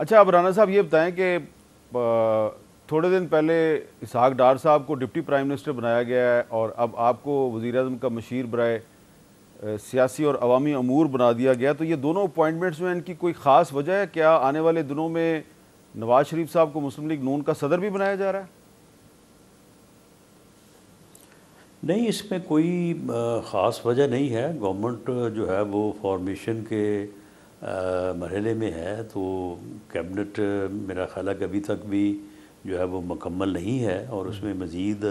اچھا اب رانا صاحب یہ بتائیں کہ تھوڑے دن پہلے اسحاق ڈار صاحب کو ڈپٹی پرائم منسٹر بنایا گیا ہے اور اب آپ کو وزیر اعظم کا مشیر برائے سیاسی اور عوامی امور بنا دیا گیا، تو یہ دونوں اپوائنٹمنٹس میں ان کی کوئی خاص وجہ ہے؟ کیا آنے والے دنوں میں نواز شریف صاحب کو مسلم لیگ نون کا صدر بھی بنایا جا رہا ہے؟ نہیں، اس میں کوئی خاص وجہ نہیں ہے۔ گورنمنٹ جو ہے وہ فارمیشن کے مرحلے میں ہے، تو کیبنٹ میرا خیال ہے کہ ابھی تک بھی جو ہے وہ مکمل نہیں ہے، اور اس میں مزید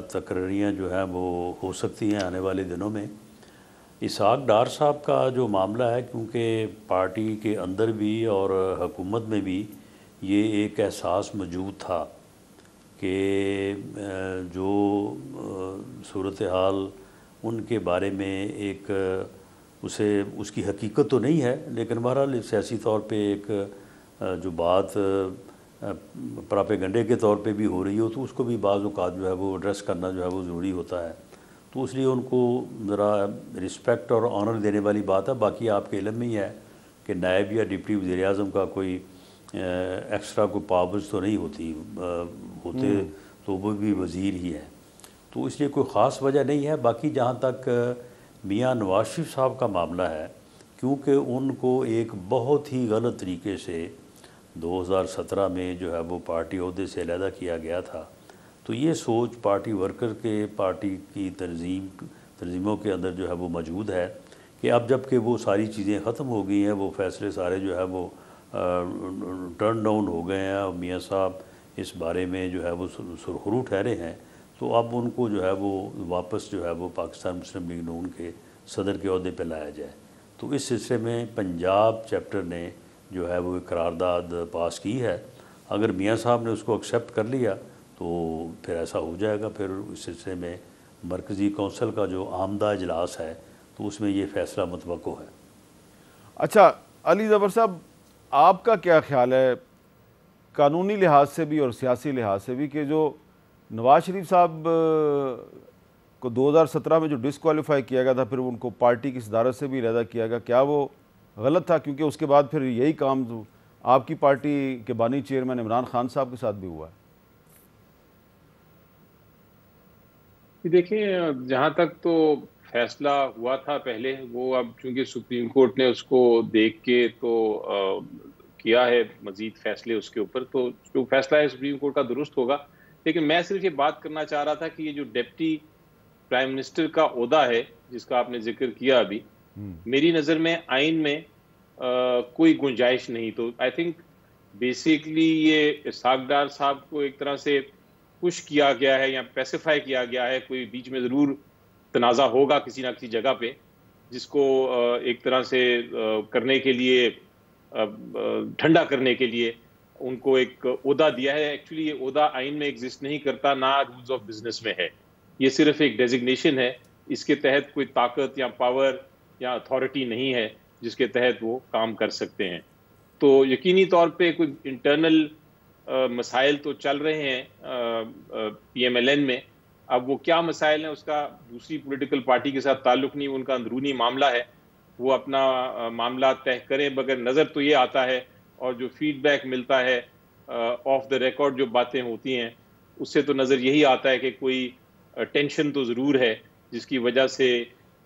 تقرریاں جو ہیں وہ ہو سکتی ہیں آنے والے دنوں میں۔ اسحاق ڈار صاحب کا جو معاملہ ہے، کیونکہ پارٹی کے اندر بھی اور حکومت میں بھی یہ ایک احساس موجود تھا کہ جو صورتحال ان کے بارے میں ایک اس کی حقیقت تو نہیں ہے، لیکن بہرحال سیاسی طور پہ ایک جو بات پراپیگنڈے کے طور پہ بھی ہو رہی ہو، تو اس کو بھی بعض اوقات جو ہے وہ ایڈریس کرنا جو ہے وہ ضروری ہوتا ہے۔ تو اس لیے ان کو ذرا رسپیکٹ اور آنر دینے والی بات ہے۔ باقی آپ کے علم میں ہی ہے کہ نائب یا ڈپٹی وزیر اعظم کا کوئی ایکسٹرا کوئی پاورز تو نہیں ہوتے تو وہ بھی وزیر ہی ہے، تو اس لیے کوئی خاص وجہ نہیں ہے۔ باقی جہاں تک میاں نواز شریف صاحب کا معاملہ ہے، کیونکہ ان کو ایک بہت ہی غلط طریقے سے 2017 میں جو ہے وہ پارٹی عہدے سے علیحدہ کیا گیا تھا، تو یہ سوچ پارٹی ورکر کے پارٹی کی تنظیموں کے اندر جو ہے وہ موجود ہے کہ اب جب کہ وہ ساری چیزیں ختم ہو گئی ہیں، وہ فیصلے سارے جو ہے وہ ٹرن ڈاؤن ہو گئے ہیں، اور میاں صاحب اس بارے میں جو ہے وہ سرخرو ٹھہرے ہیں، تو اب ان کو جو ہے وہ واپس جو ہے وہ پاکستان مسلم لیگ نون کے صدر کے عہدے پہ لایا جائے۔ تو اس سلسلے میں پنجاب چیپٹر نے جو ہے وہ قرارداد پاس کی ہے۔ اگر میاں صاحب نے اس کو ایکسیپٹ کر لیا تو پھر ایسا ہو جائے گا، پھر اس سلسلے میں مرکزی کونسل کا جو آمدہ اجلاس ہے تو اس میں یہ فیصلہ متوقع ہے۔ اچھا علی ظفر صاحب، آپ کا کیا خیال ہے قانونی لحاظ سے بھی اور سیاسی لحاظ سے بھی کہ جو نواز شریف صاحب کو 2017 میں جو ڈسکوالیفائی کیا گیا تھا، پھر ان کو پارٹی کی صدارت سے بھی علیحدہ کیا گیا، کیا وہ غلط تھا؟ کیونکہ اس کے بعد پھر یہی کام آپ کی پارٹی کے بانی چیئرمین عمران خان صاحب کے ساتھ بھی ہوا ہے۔ دیکھیں، جہاں تک تو فیصلہ ہوا تھا پہلے، وہ اب چونکہ سپریم کورٹ نے اس کو دیکھ کے تو کیا ہے مزید فیصلے اس کے اوپر، تو جو فیصلہ ہے سپریم کورٹ کا درست ہوگا۔ لیکن میں صرف یہ بات کرنا چاہ رہا تھا کہ یہ جو ڈپٹی پرائم منسٹر کا عہدہ ہے جس کا آپ نے ذکر کیا ابھی، میری نظر میں آئین میں کوئی گنجائش نہیں۔ تو آئی تھنک بیسیکلی یہ اسحاق ڈار صاحب کو ایک طرح سے پش کیا گیا ہے یا پیسیفائی کیا گیا ہے، کوئی بیچ میں ضرور تنازع ہوگا کسی نہ کسی جگہ پہ، جس کو ایک طرح سے کرنے کے لیے، ٹھنڈا کرنے کے لیے ان کو ایک عہدہ دیا ہے۔ ایکچولی یہ عہدہ آئین میں ایگزسٹ نہیں کرتا، نہ رولز آف بزنس میں ہے، یہ صرف ایک ڈیزگنیشن ہے۔ اس کے تحت کوئی طاقت یا پاور یا اتھارٹی نہیں ہے جس کے تحت وہ کام کر سکتے ہیں۔ تو یقینی طور پہ کوئی انٹرنل مسائل تو چل رہے ہیں پی ایم ایل این میں، اب وہ کیا مسائل ہیں اس کا دوسری پولیٹیکل پارٹی کے ساتھ تعلق نہیں، ان کا اندرونی معاملہ ہے، وہ اپنا معاملات طے کریں، مگر نظر تو یہ آتا ہے، اور جو فیڈ بیک ملتا ہے آف دا ریکارڈ جو باتیں ہوتی ہیں اس سے تو نظر یہی آتا ہے کہ کوئی ٹینشن تو ضرور ہے جس کی وجہ سے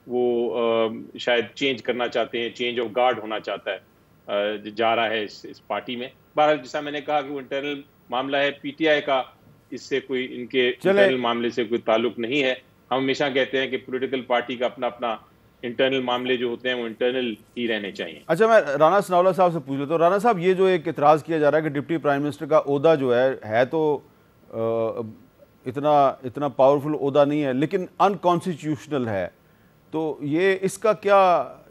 وہ شاید چینج کرنا چاہتے ہیں، چینج آف گارڈ ہونا چاہتا ہے، جا رہا ہے اس پارٹی میں۔ بہرحال جیسا میں نے کہا کہ وہ انٹرنل معاملہ ہے پی ٹی آئی کا، اس سے کوئی ان کے انٹرنل معاملے سے کوئی تعلق نہیں ہے۔ ہم ہمیشہ کہتے ہیں کہ پولیٹیکل پارٹی کا اپنا اپنا انٹرنل معاملے جو ہوتے ہیں وہ انٹرنل ہی رہنے چاہیے۔ اچھا میں رانا ثناءاللہ صاحب سے پوچھ لیتا ہوں۔ رانا صاحب، یہ جو ایک اعتراض کیا جا رہا ہے کہ ڈپٹی پرائم منسٹر کا عہدہ جو ہے تو اتنا پاورفل عہدہ نہیں ہے، لیکن ان کانسٹیٹیوشنل ہے، تو یہ اس کا کیا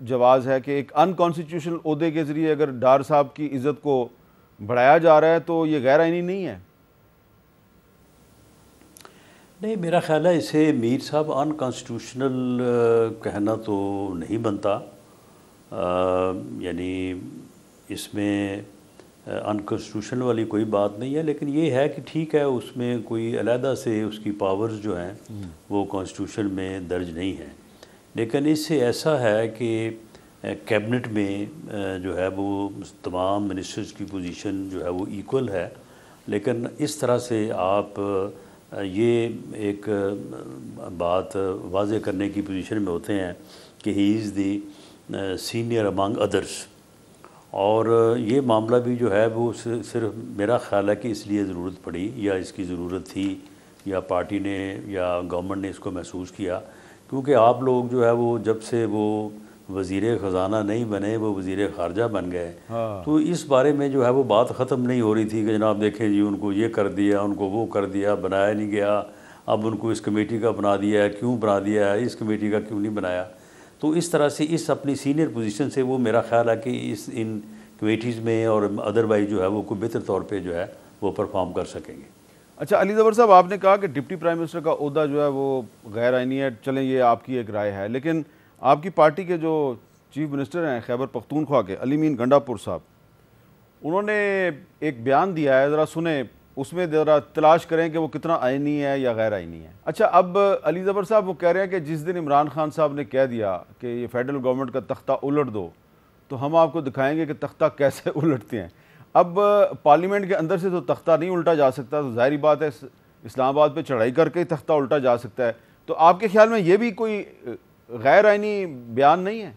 جواز ہے کہ ایک ان کانسٹیٹیوشنل عہدے کے ذریعے اگر ڈار صاحب کی عزت کو بڑھایا جا رہا ہے تو یہ غیر آئینی نہیں ہے؟ نہیں، میرا خیال ہے اسے میر صاحب ان کانسٹیٹیوشنل کہنا تو نہیں بنتا، یعنی اس میں ان کانسٹیٹیوشنل والی کوئی بات نہیں ہے، لیکن یہ ہے کہ ٹھیک ہے اس میں کوئی علیحدہ سے اس کی پاورز جو ہیں وہ کانسٹیٹیوشن میں درج نہیں ہیں، لیکن اس سے ایسا ہے کہ کیبنٹ میں جو ہے وہ تمام منسٹرز کی پوزیشن جو ہے وہ ایکول ہے، لیکن اس طرح سے آپ یہ ایک بات واضح کرنے کی پوزیشن میں ہوتے ہیں کہ ہی از دی سینئر امانگ ادرس، اور یہ معاملہ بھی جو ہے وہ صرف میرا خیال ہے کہ اس لیے ضرورت پڑی یا اس کی ضرورت تھی یا پارٹی نے یا گورنمنٹ نے اس کو محسوس کیا، کیونکہ آپ لوگ جو ہے وہ جب سے وہ وزیر خزانہ نہیں بنے وہ وزیر خارجہ بن گئے، تو اس بارے میں جو ہے وہ بات ختم نہیں ہو رہی تھی کہ جناب دیکھیں جی ان کو یہ کر دیا، ان کو وہ کر دیا، بنایا نہیں گیا، اب ان کو اس کمیٹی کا بنا دیا ہے، کیوں بنا دیا ہے، اس کمیٹی کا کیوں نہیں بنایا۔ تو اس طرح سے اس اپنی سینئر پوزیشن سے وہ میرا خیال ہے کہ ان کمیٹیز میں اور ادروائز جو ہے وہ کوئی بہتر طور پہ جو ہے وہ پرفارم کر سکیں گے۔ اچھا علی زفر صاحب، آپ نے کہا کہ ڈپٹی پرائم منسٹر کا عہدہ جو ہے وہ غیر آئینی ہے، چلیں یہ آپ کی ایک رائے ہے، لیکن آپ کی پارٹی کے جو چیف منسٹر ہیں خیبر پختونخوا کے، علی مین گنڈا پور صاحب، انہوں نے ایک بیان دیا ہے، ذرا سنیں، اس میں ذرا تلاش کریں کہ وہ کتنا آئینی ہے یا غیر آئینی ہے۔ اچھا، اب علی زفر صاحب وہ کہہ رہے ہیں کہ جس دن عمران خان صاحب نے کہہ دیا کہ یہ فیڈرل گورنمنٹ کا تختہ الٹ دو تو ہم آپ کو دکھائیں گے کہ تختہ کیسے الٹتے ہیں۔ اب پارلیمنٹ کے اندر سے تو تختہ نہیں الٹا جا سکتا، تو ظاہری بات ہے اسلام آباد پہ چڑھائی کر کے ہی تختہ الٹا جا سکتا ہے، تو آپ کے خیال میں یہ بھی کوئی غیر آئینی بیان نہیں ہے؟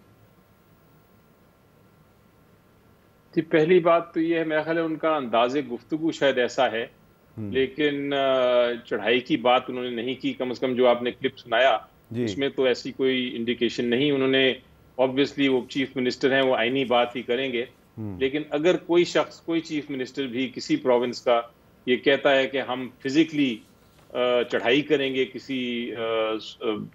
جی، پہلی بات تو یہ ہے، میرا خیال ہے ان کا انداز گفتگو شاید ایسا ہے، لیکن چڑھائی کی بات انہوں نے نہیں کی، کم از کم جو آپ نے کلپ سنایا اس میں تو ایسی کوئی انڈیکیشن نہیں۔ انہوں نے آبویسلی، وہ چیف منسٹر ہیں، وہ آئینی بات ہی کریں گے، لیکن اگر کوئی شخص، کوئی چیف منسٹر بھی کسی پروونس کا یہ کہتا ہے کہ ہم فزیکلی چڑھائی کریں گے کسی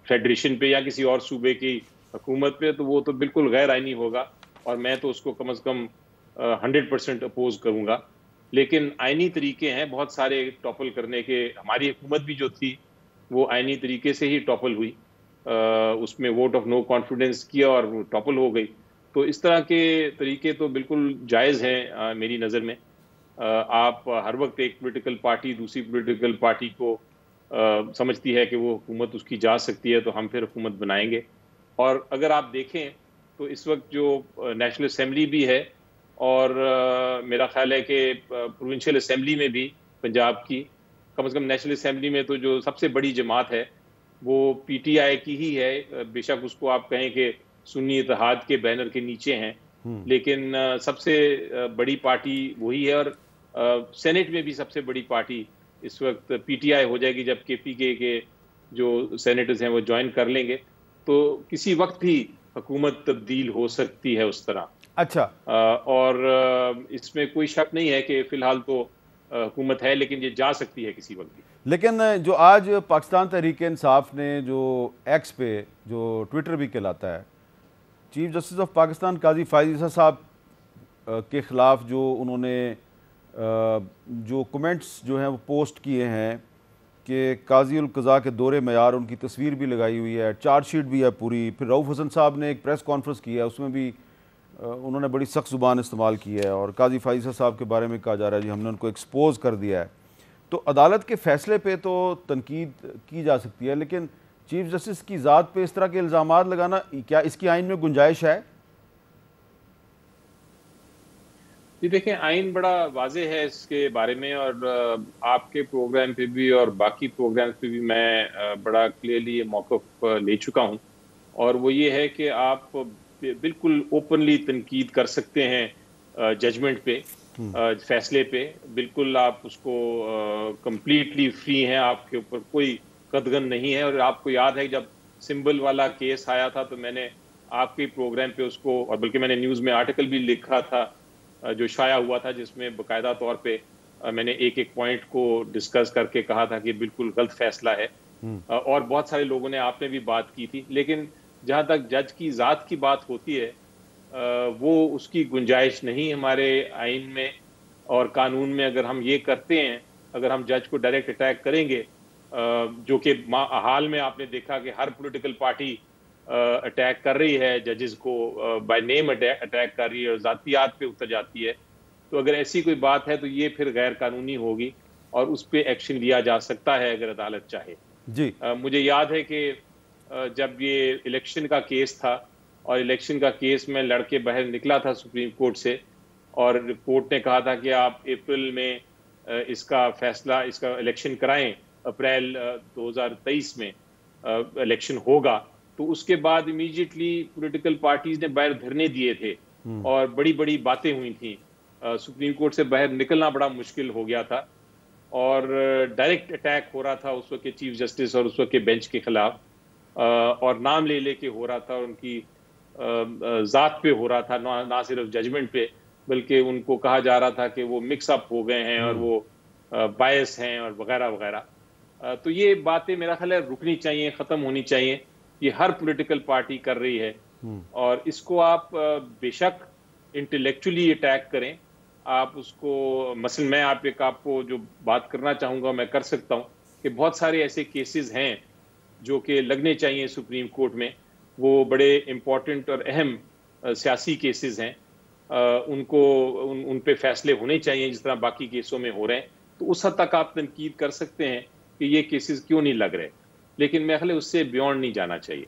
فیڈریشن پہ یا کسی اور صوبے کی حکومت پہ، تو وہ تو بالکل غیر آئینی ہوگا، اور میں تو اس کو کم از کم 100% اپوز کروں گا۔ لیکن آئینی طریقے ہیں بہت سارے ٹاپل کرنے کے، ہماری حکومت بھی جو تھی وہ آئینی طریقے سے ہی ٹاپل ہوئی، اس میں ووٹ آف نو کانفیڈنس کیا اور وہ ٹاپل ہو گئی۔ تو اس طرح کے طریقے تو بالکل جائز ہیں میری نظر میں۔ آپ ہر وقت ایک پولیٹیکل پارٹی دوسری پولیٹیکل پارٹی کو سمجھتی ہے کہ وہ حکومت اس کی جا سکتی ہے تو ہم پھر حکومت بنائیں گے۔ اور اگر آپ دیکھیں تو اس وقت جو نیشنل اسمبلی بھی ہے، اور میرا خیال ہے کہ پروونشل اسمبلی میں بھی پنجاب کی، کم از کم نیشنل اسمبلی میں تو جو سب سے بڑی جماعت ہے وہ پی ٹی آئی کی ہی ہے، بے شک اس کو آپ کہیں کہ سنی اتحاد کے بینر کے نیچے ہیں، لیکن سب سے بڑی پارٹی وہی ہے، اور سینٹ میں بھی سب سے بڑی پارٹی اس وقت پی ٹی آئی ہو جائے گی، جب کے پی کے جو سینیٹرز ہیں وہ جوائن کر لیں گے، تو کسی وقت بھی حکومت تبدیل ہو سکتی ہے اس طرح۔ اچھا، اور اس میں کوئی شک نہیں ہے کہ فی الحال تو حکومت ہے، لیکن یہ جا سکتی ہے کسی وقت بھی۔ لیکن جو آج پاکستان تحریک انصاف نے جو ایکس پہ، جو ٹویٹر بھی کہلاتا ہے، چیف جسٹس آف پاکستان قاضی فائز عیسیٰ صاحب کے خلاف جو انہوں نے جو کمنٹس جو ہیں وہ پوسٹ کیے ہیں کہ قاضی القضاء کے دور معیار، ان کی تصویر بھی لگائی ہوئی ہے، چارج شیٹ بھی ہے پوری، پھر رؤف حسن صاحب نے ایک پریس کانفرنس کی ہے، اس میں بھی انہوں نے بڑی سخت زبان استعمال کی ہے، اور قاضی فائز عیسیٰ صاحب کے بارے میں کہا جا رہا ہے جی ہم نے ان کو ایکسپوز کر دیا ہے۔ تو عدالت کے فیصلے پہ تو تنقید کی جا سکتی ہے، لیکن چیف جسٹس کی ذات پہ اس طرح کے الزامات لگانا، کیا اس کی آئین میں گنجائش ہے؟ جی دیکھیں، آئین بڑا واضح ہے اس کے بارے میں، اور آپ کے پروگرام پہ بھی اور باقی پروگرامز پہ بھی میں بڑا کلیئرلی یہ موقف لے چکا ہوں، اور وہ یہ ہے کہ آپ بالکل اوپنلی تنقید کر سکتے ہیں ججمنٹ پہ، فیصلے پہ، بالکل آپ اس کو کمپلیٹلی فری ہیں، آپ کے اوپر کوئی قدغن نہیں ہے۔ اور آپ کو یاد ہے جب سمبل والا کیس آیا تھا تو میں نے آپ کے پروگرام پہ اس کو، اور بلکہ میں نے نیوز میں آرٹیکل بھی لکھا تھا جو شائع ہوا تھا، جس میں باقاعدہ طور پہ میں نے ایک ایک پوائنٹ کو ڈسکس کر کے کہا تھا کہ بالکل غلط فیصلہ ہے، اور بہت سارے لوگوں نے، آپ نے بھی بات کی تھی۔ لیکن جہاں تک جج کی ذات کی بات ہوتی ہے، وہ اس کی گنجائش نہیں ہمارے آئین میں اور قانون میں۔ اگر ہم یہ کرتے ہیں، اگر ہم جج کو ڈائریکٹ اٹیک کریں گے، جو کہ حال میں آپ نے دیکھا کہ ہر پولیٹیکل پارٹی اٹیک کر رہی ہے، ججز کو بائی نیم اٹیک کر رہی ہے اور ذاتیات پہ اتر جاتی ہے، تو اگر ایسی کوئی بات ہے تو یہ پھر غیر قانونی ہوگی، اور اس پہ ایکشن لیا جا سکتا ہے اگر عدالت چاہے۔ جی، مجھے یاد ہے کہ جب یہ الیکشن کا کیس تھا اور الیکشن کا کیس میں لڑ کے باہر نکلا تھا سپریم کورٹ سے، اور کورٹ نے کہا تھا کہ آپ اپریل میں اس کا فیصلہ، اس کا الیکشن کرائیں، اپریل 2023 میں الیکشن ہوگا. تو اس کے بعد امیجیٹلی پولیٹیکل پارٹیز نے باہر دھرنے دیے تھے اور بڑی بڑی باتیں ہوئی تھیں. سپریم کورٹ سے باہر نکلنا بڑا مشکل ہو گیا تھا، اور ڈائریکٹ اٹیک ہو رہا تھا اس وقت کے چیف جسٹس اور اس وقت کے بینچ کے خلاف، اور نام لے لے کے ہو رہا تھا، اور ان کی ذات پہ ہو رہا تھا، نہ صرف ججمنٹ پہ، بلکہ ان کو کہا جا رہا تھا کہ وہ مکس اپ ہو گئے ہیں اور وہ بائس ہیں اور وغیرہ وغیرہ. تو یہ باتیں میرا خیال ہے رکنی چاہیے، ختم ہونی چاہیے. یہ ہر پولیٹیکل پارٹی کر رہی ہے، اور اس کو آپ بے شک انٹلیکچولی اٹیک کریں. آپ اس کو مثلا میں آپ کو جو بات کرنا چاہوں گا میں کر سکتا ہوں کہ بہت سارے ایسے کیسز ہیں جو کہ لگنے چاہیے سپریم کورٹ میں. وہ بڑے امپورٹنٹ اور اہم سیاسی کیسز ہیں، ان پہ فیصلے ہونے چاہیے جس طرح باقی کیسوں میں ہو رہے ہیں. تو اس حد تک آپ تنقید کر سکتے ہیں کہ یہ کیسز کیوں نہیں لگ رہے، لیکن میرے خیال ہے اس سے بیونڈ نہیں جانا چاہیے.